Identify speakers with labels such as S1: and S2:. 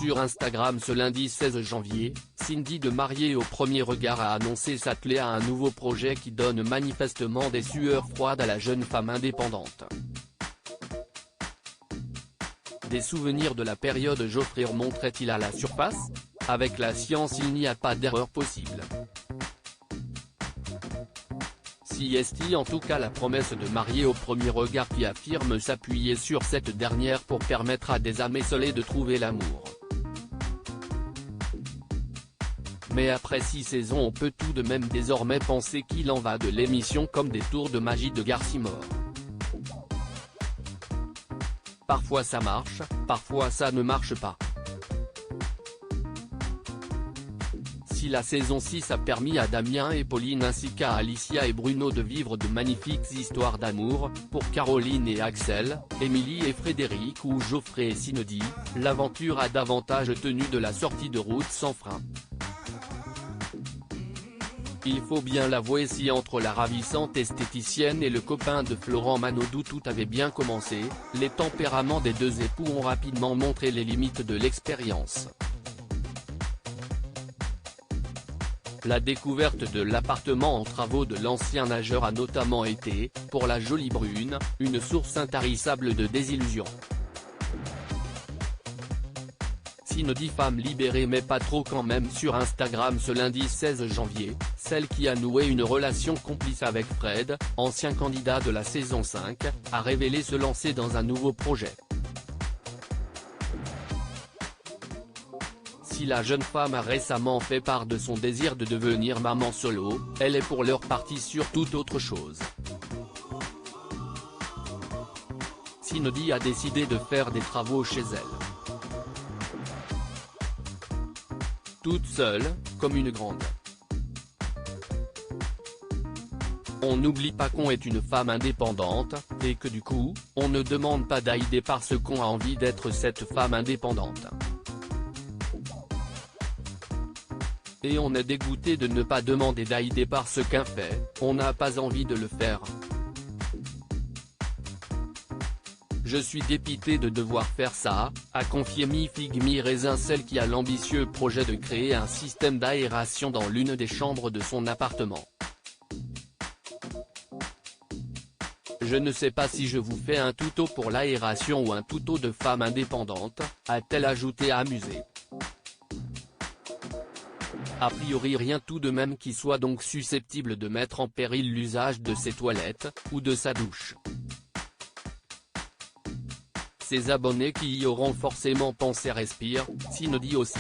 S1: Sur Instagram ce lundi 16 janvier, Cindy de Mariée au premier regard a annoncé s'atteler à un nouveau projet qui donne manifestement des sueurs froides à la jeune femme indépendante. Des souvenirs de la période Geoffrey remonteraient-ils à la surface? Avec la science il n'y a pas d'erreur possible. Si est en tout cas la promesse de Mariée au premier regard qui affirme s'appuyer sur cette dernière pour permettre à des âmes esselées de trouver l'amour. Mais après 6 saisons on peut tout de même désormais penser qu'il en va de l'émission comme des tours de magie de Garcimore. Parfois ça marche, parfois ça ne marche pas. Si la saison 6 a permis à Damien et Pauline ainsi qu'à Alicia et Bruno de vivre de magnifiques histoires d'amour, pour Caroline et Axel, Émilie et Frédéric ou Geoffrey et Cindy, l'aventure a davantage tenu de la sortie de route sans frein. Il faut bien l'avouer, si entre la ravissante esthéticienne et le copain de Florent Manodou tout avait bien commencé, les tempéraments des deux époux ont rapidement montré les limites de l'expérience. La découverte de l'appartement en travaux de l'ancien nageur a notamment été, pour la jolie brune, une source intarissable de désillusion. Cindy, femme libérée mais pas trop quand même, sur Instagram ce lundi 16 janvier, celle qui a noué une relation complice avec Fred, ancien candidat de la saison 5, a révélé se lancer dans un nouveau projet. Si la jeune femme a récemment fait part de son désir de devenir maman solo, elle est pour l'heure partie sur toute autre chose. Cindy a décidé de faire des travaux chez elle. Toute seule, comme une grande. On n'oublie pas qu'on est une femme indépendante, et que du coup, on ne demande pas d'aider parce qu'on a envie d'être cette femme indépendante. Et on est dégoûté de ne pas demander d'aider parce qu'un fait, on n'a pas envie de le faire. Je suis dépité de devoir faire ça, a confié mi-figue mi-raisin, celle qui a l'ambitieux projet de créer un système d'aération dans l'une des chambres de son appartement. Je ne sais pas si je vous fais un tuto pour l'aération ou un tuto de femme indépendante, a-t-elle ajouté amusée. A priori rien tout de même qui soit donc susceptible de mettre en péril l'usage de ses toilettes, ou de sa douche. Ses abonnés qui y auront forcément pensé respirent, Cindy aussi.